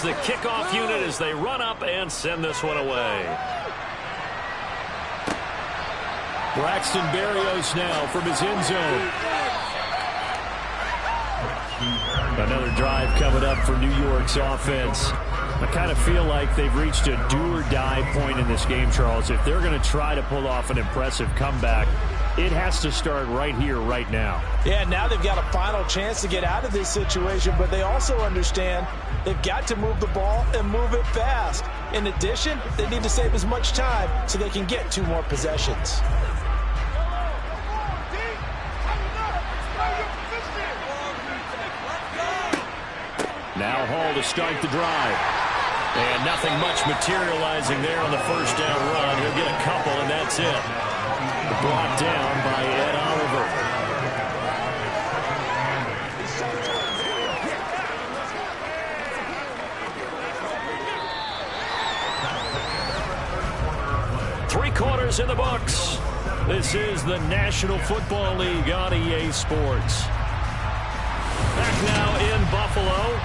The kickoff unit as they run up and send this one away. Braxton Berrios now from his end zone. Another drive coming up for New York's offense. I kind of feel like they've reached a do-or-die point in this game, Charles. If they're going to try to pull off an impressive comeback, it has to start right here, right now. Yeah, now they've got a final chance to get out of this situation, but they also understand they've got to move the ball and move it fast. In addition, they need to save as much time so they can get 2 more possessions. Now Hall to start the drive. And nothing much materializing there on the 1st down run. He'll get a couple, and that's it. Brought down by Ed Oliver. Three quarters in the books. This is the National Football League on EA Sports. back now in Buffalo.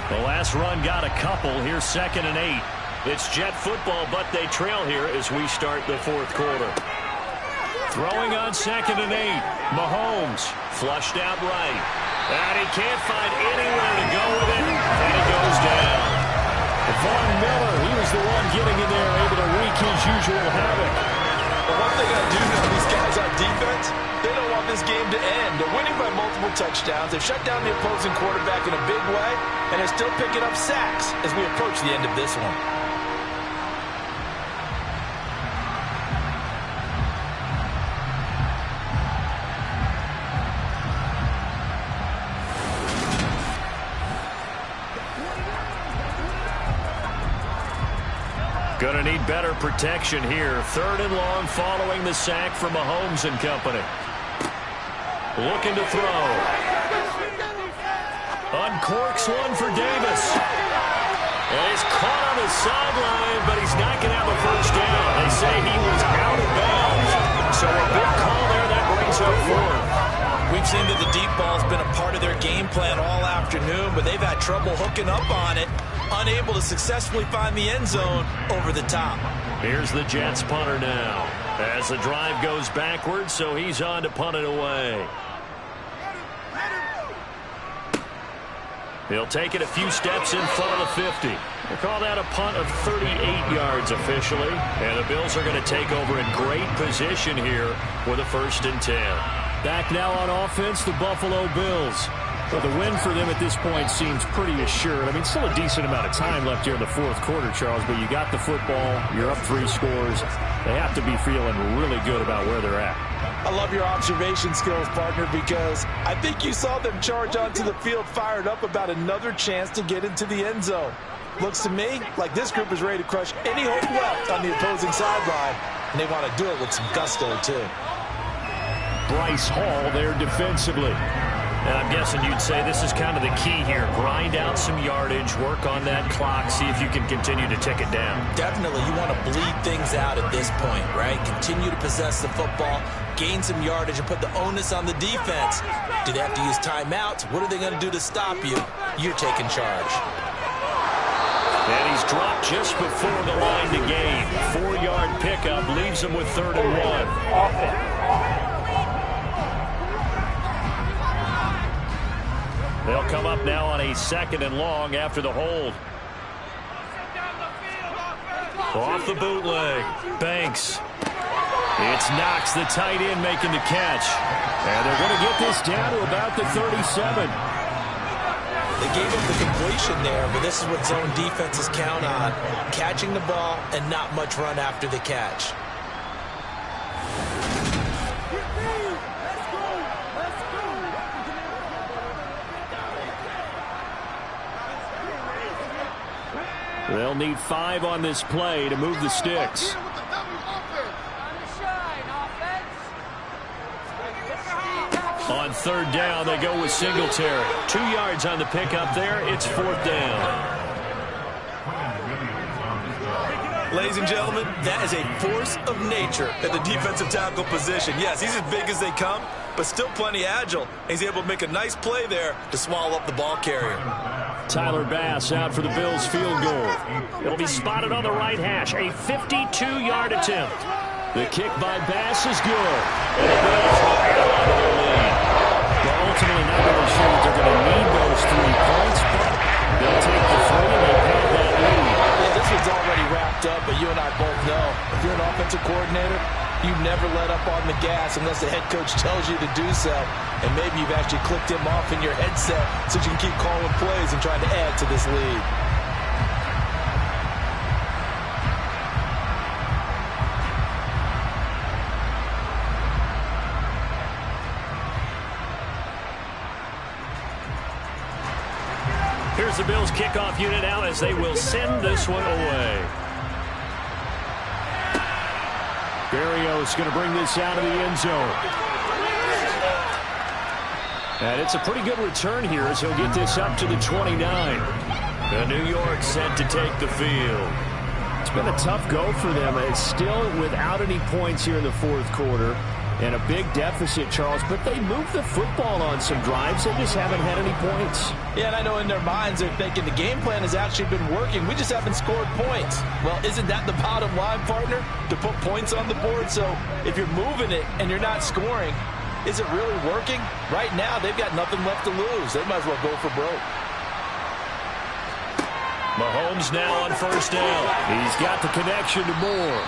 The last run got a couple. Here's 2nd and 8. It's Jet football, but they trail here as we start the 4th quarter. Throwing on 2nd and 8. Mahomes flushed out right. And he can't find anywhere to go with it. And he goes down. Von Miller, he was the one getting in there, able to wreak his usual havoc. Well, one thing I do know, these guys on defense, they don't want this game to end. They're winning by multiple touchdowns. They've shut down the opposing quarterback in a big way, and they're still picking up sacks as we approach the end of this one. Going to need better protection here. 3rd and long following the sack from Mahomes and company. Looking to throw. Uncorks one for Davis. And he's caught on the sideline, but he's not going to have a first down. They say he was out of bounds. So a big call there that brings up 4th. We've seen that the deep ball's been a part of their game plan all afternoon, but they've had trouble hooking up on it, unable to successfully find the end zone over the top. Here's the Jets punter now as the drive goes backwards, so he's on to punt it away. He'll take it a few steps in front of the 50. We'll call that a punt of 38 yards officially, and the Bills are going to take over in great position here with a 1st and 10. Back now on offense, the Buffalo Bills. Well, the win for them at this point seems pretty assured. I mean, still a decent amount of time left here in the 4th quarter, Charles, but you got the football, you're up 3 scores. They have to be feeling really good about where they're at. I love your observation skills, partner, because I think you saw them charge onto the field fired up about another chance to get into the end zone. Looks to me like this group is ready to crush any hope left on the opposing sideline, and they want to do it with some gusto, too. Bryce Hall there defensively. And I'm guessing you'd say this is kind of the key here. Grind out some yardage, work on that clock, see if you can continue to tick it down. Definitely, you want to bleed things out at this point, right? Continue to possess the football, gain some yardage, and put the onus on the defense. Do they have to use timeouts? What are they going to do to stop you? You're taking charge. And he's dropped just before the line to gain. 4-yard pickup leaves him with 3rd and 1. They'll come up now on a 2nd and long after the hold. Off the bootleg. Banks. It's Knox, the tight end, making the catch. And they're going to get this down to about the 37. They gave up the completion there, but this is what zone defenses count on. Catching the ball and not much run after the catch. They'll need 5 on this play to move the sticks. On 3rd down, they go with Singletary. 2 yards on the pickup there. It's 4th down. Ladies and gentlemen, that is a force of nature at the defensive tackle position. Yes, he's as big as they come, but still plenty agile. He's able to make a nice play there to swallow up the ball carrier. Tyler Bass out for the Bills field goal. It'll be spotted on the right hash. A 52-yard attempt. The kick by Bass is good. And the Bills will add on to their lead. But ultimately not really sure that they're going to need those 3 points, but they'll take the 3 and they have that lead. Yeah, this one's already wrapped up, but you and I both know if you're an offensive coordinator, you never let up on the gas unless the head coach tells you to do so. And maybe you've actually clicked him off in your headset so you can keep calling plays and trying to add to this lead. Here's the Bills kickoff unit out as they will send this one away. Berrios going to bring this out of the end zone. And it's a pretty good return here as he'll get this up to the 29. The New York set to take the field. It's been a tough go for them. It's still without any points here in the 4th quarter. and a big deficit, Charles, but they moved the football on some drives. They just haven't had any points. Yeah, and I know in their minds they're thinking the game plan has actually been working. We just haven't scored points. Well, isn't that the bottom line, partner? To put points on the board? So if you're moving it and you're not scoring, is it really working? Right now, they've got nothing left to lose. They might as well go for broke. Mahomes now on first down. He's got the connection to Moore.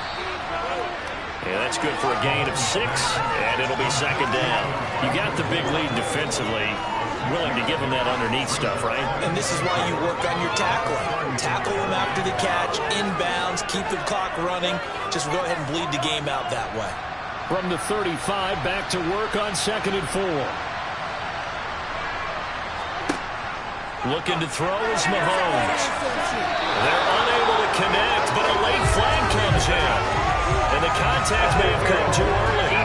Yeah, that's good for a gain of 6, and it'll be second down. You got the big lead defensively. Willing to give them that underneath stuff, right? And this is why you work on your tackling. Tackle them after the catch, inbounds, keep the clock running. Just go ahead and bleed the game out that way. From the 35, back to work on 2nd and 4. Looking to throw is Mahomes. They're unable to connect, but a late flag comes in. And the contact may have come too early.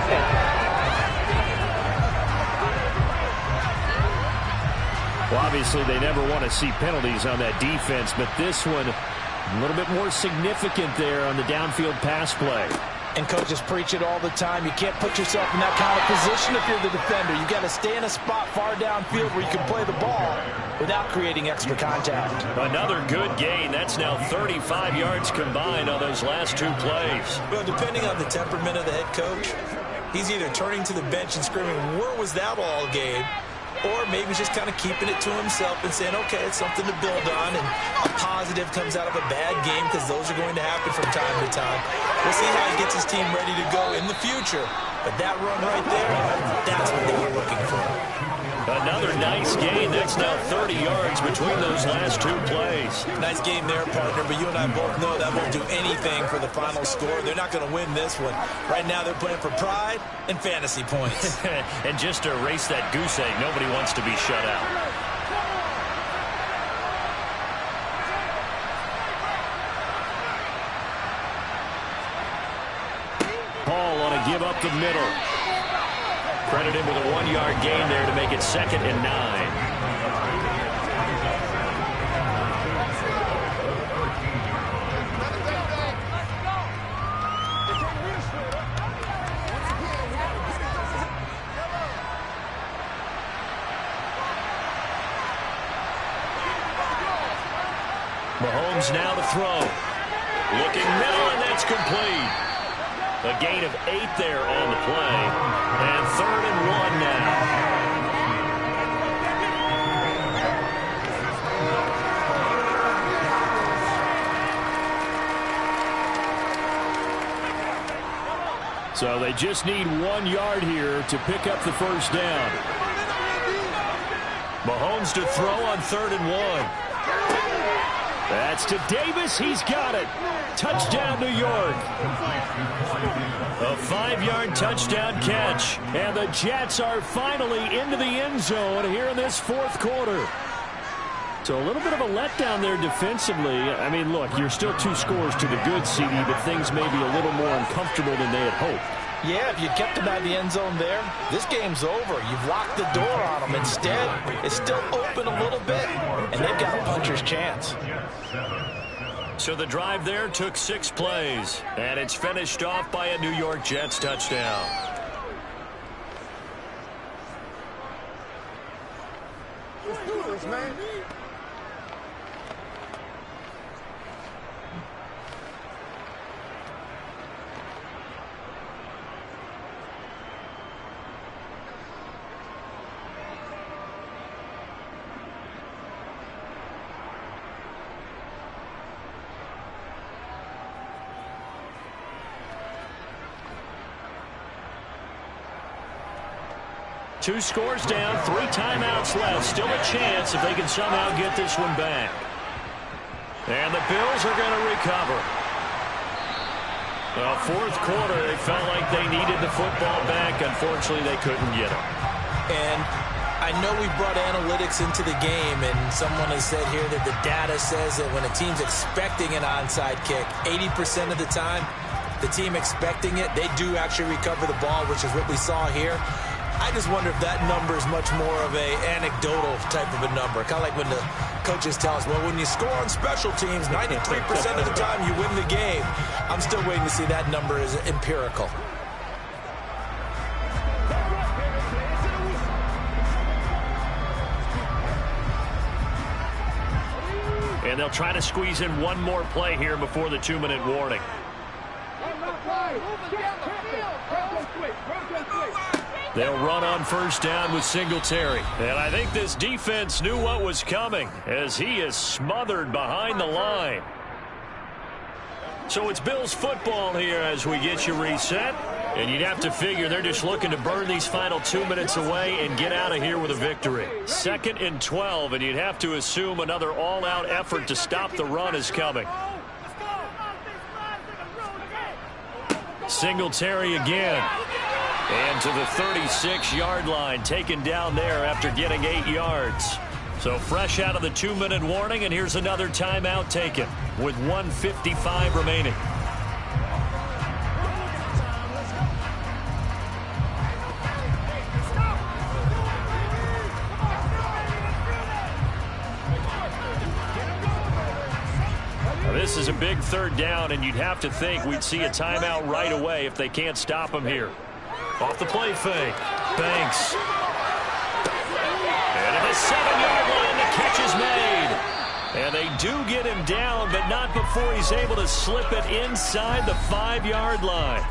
Well, obviously, they never want to see penalties on that defense, but this one a little bit more significant there on the downfield pass play. And coaches preach it all the time. You can't put yourself in that kind of position if you're the defender. You got to stay in a spot far downfield where you can play the ball without creating extra contact. Another good gain. That's now 35 yards combined on those last 2 plays. Well, depending on the temperament of the head coach, he's either turning to the bench and screaming, "Where was that all game?" Or maybe just kind of keeping it to himself and saying, okay, it's something to build on, and a positive comes out of a bad game, because those are going to happen from time to time. We'll see how he gets his team ready to go in the future. But that run right there, that's what they were looking for. Another nice gain. That's now 30 yards between those last 2 plays. Nice game there, partner, but you and I both know that won't do anything for the final score. They're not going to win this one. Right now they're playing for pride and fantasy points. And just to erase that goose egg, nobody wants to be shut out. Paul on a give up the middle. Credit him with a 1-yard gain there to make it 2nd and 9. Mahomes now to throw. Looking middle, and that's complete. A gain of 8 there on the play. And 3rd and 1 now. So they just need 1 yard here to pick up the first down. Mahomes to throw on 3rd and 1. That's to Davis. He's got it. Touchdown, New York. A 5-yard touchdown catch. And the Jets are finally into the end zone here in this 4th quarter. So a little bit of a letdown there defensively. I mean, look, you're still 2 scores to the good, CD, but things may be a little more uncomfortable than they had hoped. Yeah, if you kept them out of the end zone there, this game's over. You've locked the door on them. Instead, it's still open a little bit, and they've got a puncher's chance. So the drive there took 6 plays, and it's finished off by a New York Jets touchdown. Let's do this, man. Two scores down, 3 timeouts left. Still a chance if they can somehow get this one back. And the Bills are going to recover. Well, 4th quarter, they felt like they needed the football back. Unfortunately, they couldn't get it. And I know we brought analytics into the game, and someone has said here that the data says that when a team's expecting an onside kick, 80% of the time, the team expecting it, they do actually recover the ball, which is what we saw here. I just wonder if that number is much more of a anecdotal type of a number. Kind of like when the coaches tell us, well, when you score on special teams, 93% of the time you win the game. I'm still waiting to see that number is empirical. And they'll try to squeeze in one more play here before the 2-minute warning. They'll run on first down with Singletary. And I think this defense knew what was coming as he is smothered behind the line. So it's Bills football here as we get you reset. And you'd have to figure they're just looking to burn these final 2 minutes away and get out of here with a victory. 2nd and 12, and you'd have to assume another all-out effort to stop the run is coming. Singletary again. And to the 36-yard line, taken down there after getting 8 yards. So fresh out of the 2-minute warning, and here's another timeout taken with 1:55 remaining. This is a big 3rd down, and you'd have to think we'd see a timeout right away if they can't stop him here. Off the play fake. Banks. And at the 7-yard line, the catch is made. And they do get him down, but not before he's able to slip it inside the 5-yard line.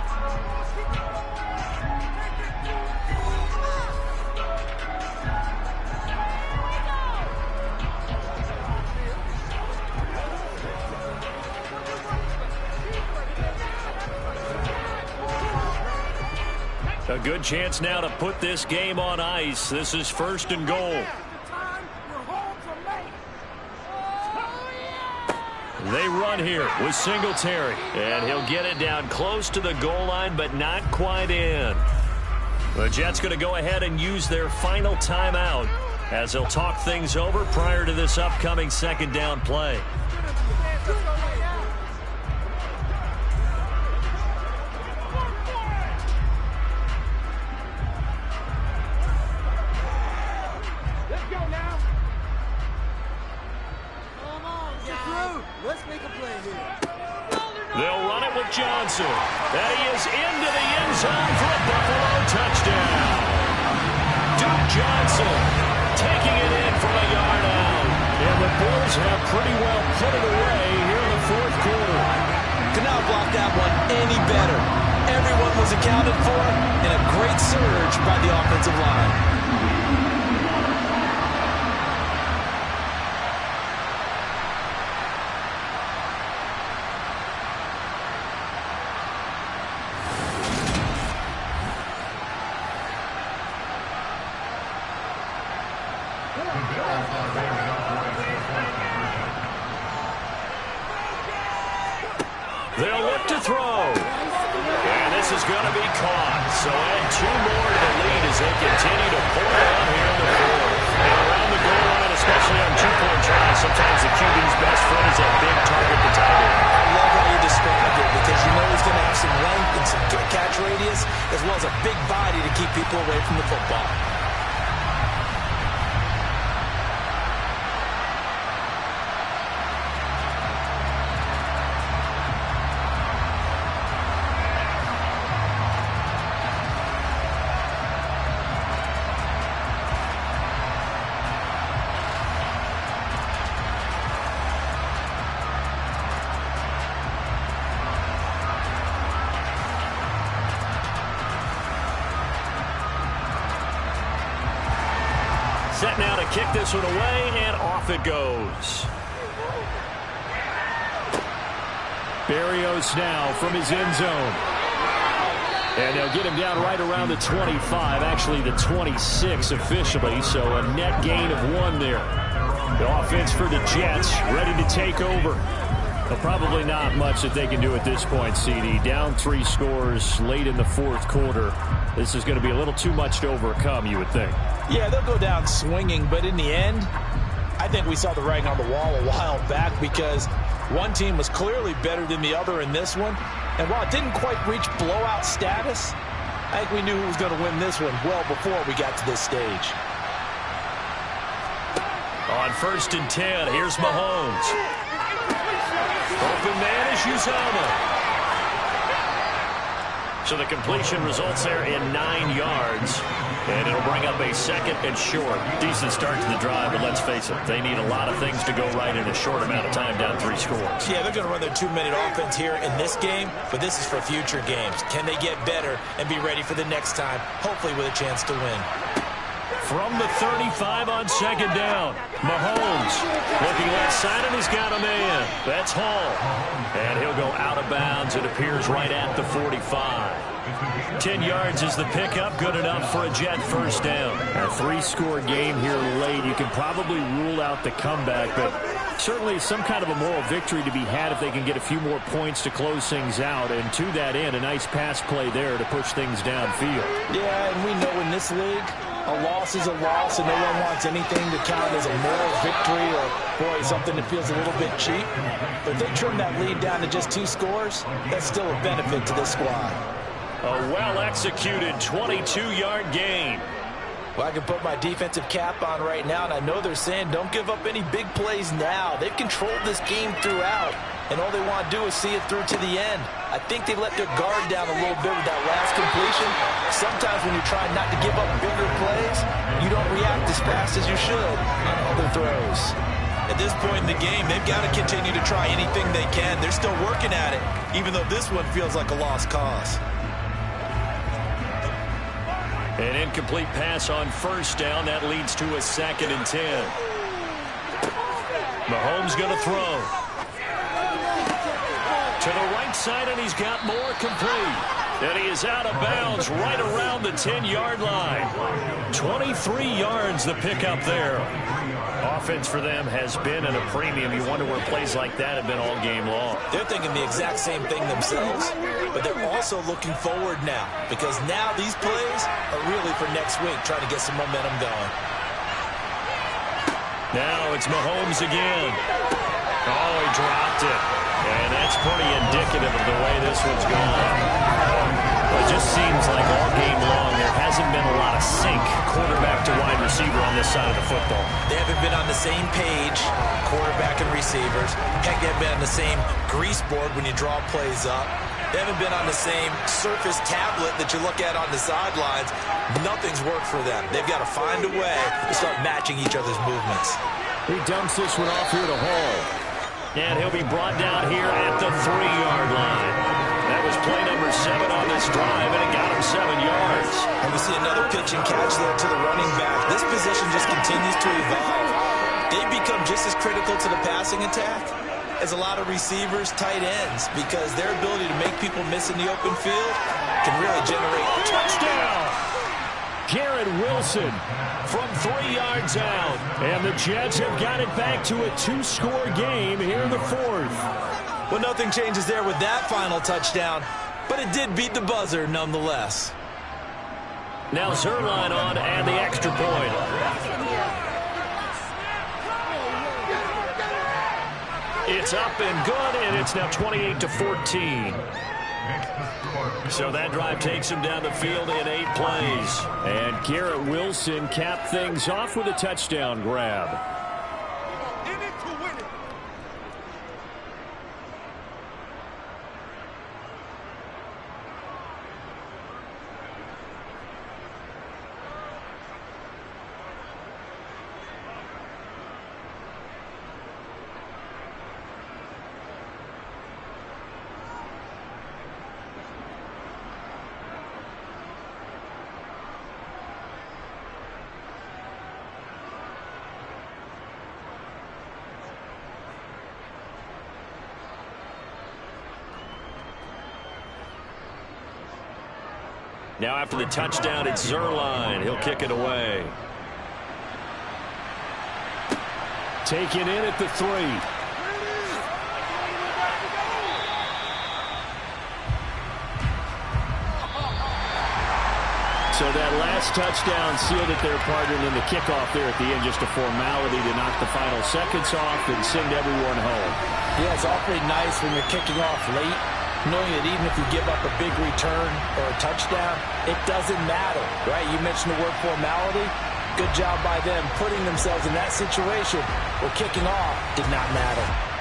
A good chance now to put this game on ice. This is 1st and goal. They run here with Singletary. And he'll get it down close to the goal line, but not quite in. The Jets going to go ahead and use their final timeout as they'll talk things over prior to this upcoming 2nd down play. They'll run it with Johnson. And he is into the end zone for a Buffalo touchdown. Duke Johnson taking it in from a yard out. And the Bills have pretty well put it away here in the 4th quarter. Could not block that one any better. Everyone was accounted for, and a great surge by the offensive line. They'll look to throw. And this is going to be caught. So add 2 more to the lead as they continue to pull it on here in the 4th. And around the goal line, especially on 2-point tries, sometimes the QB's best friend is that big target to tie it. I love how you described it because you know he's going to have some length and some good catch radius as well as a big body to keep people away from the football. Set now to kick this one away, and off it goes. Berrios now from his end zone. And they'll get him down right around the 25, actually the 26 officially, so a net gain of 1 there. The offense for the Jets ready to take over. But probably not much that they can do at this point, CD. Down 3 scores late in the 4th quarter. This is going to be a little too much to overcome, you would think. Yeah, they'll go down swinging, but in the end, I think we saw the writing on the wall a while back because one team was clearly better than the other in this one. And while it didn't quite reach blowout status, I think we knew who was going to win this one well before we got to this stage. On 1st and 10, here's Mahomes. Open man is Uzomah. So the completion results there in 9 yards. And it'll bring up a second and short. Decent start to the drive, but let's face it, they need a lot of things to go right in a short amount of time, down 3 scores. Yeah, they're going to run their 2-minute offense here in this game, but this is for future games. Can they get better and be ready for the next time, hopefully with a chance to win? From the 35 on second down, Mahomes looking left side, and he's got a man. That's Hall. And he'll go out of bounds. It appears right at the 45. 10 yards is the pickup, good enough for a Jet first down. A 3-score game here late. You can probably rule out the comeback, but certainly some kind of a moral victory to be had if they can get a few more points to close things out. And to that end, a nice pass play there to push things downfield. Yeah, and we know in this league, a loss is a loss, and no one wants anything to count as a moral victory or, boy, something that feels a little bit cheap. But if they trim that lead down to just 2 scores, that's still a benefit to this squad. A well-executed 22-yard gain. Well, I can put my defensive cap on right now, and I know they're saying don't give up any big plays now. They've controlled this game throughout, and all they want to do is see it through to the end. I think they let their guard down a little bit with that last completion. Sometimes when you're trying not to give up bigger plays, you don't react as fast as you should on other throws. At this point in the game, they've got to continue to try anything they can. They're still working at it, even though this one feels like a lost cause. An incomplete pass on first down. That leads to a 2nd and 10. Mahomes going to throw. To the right side, and he's got more complete. And he is out of bounds right around the 10-yard line. 23 yards the pickup there. Offense for them has been at a premium. You wonder where plays like that have been all game long. They're thinking the exact same thing themselves, but they're also looking forward now, because now these plays are really for next week, trying to get some momentum going. Now it's Mahomes again. Oh, he dropped it. And that's pretty indicative of the way this one's gone. Well, it just seems like all game long there hasn't been a lot of sync quarterback to wide receiver on this side of the football. They haven't been on the same page, quarterback and receivers. Heck, they haven't been on the same grease board when you draw plays up. They haven't been on the same surface tablet that you look at on the sidelines. Nothing's worked for them. They've got to find a way to start matching each other's movements. He dumps this one off here to Hall. And he'll be brought down here at the 3-yard line. That was play number 7 on this drive, and it got him 7 yards. And we see another pitch and catch there to the running back. This position just continues to evolve. They've become just as critical to the passing attack as a lot of receivers, tight ends, because their ability to make people miss in the open field can really generate touchdown. Garrett Wilson from 3 yards out. And the Jets have got it back to a 2-score game here in the 4th. Well, nothing changes there with that final touchdown, but it did beat the buzzer nonetheless. Now Zerline on and the extra point. It's up and good, and it's now 28-14. So that drive takes him down the field in 8 plays. And Garrett Wilson capped things off with a touchdown grab. Now after the touchdown, it's Zerline. He'll kick it away. Taken in at the 3. So that last touchdown sealed it there, partner, and then the kickoff there at the end, just a formality to knock the final seconds off and send everyone home. Yeah, it's awfully nice when you're kicking off late, knowing that even if you give up a big return or a touchdown, it doesn't matter, right? You mentioned the word formality. Good job by them putting themselves in that situation where kicking off did not matter.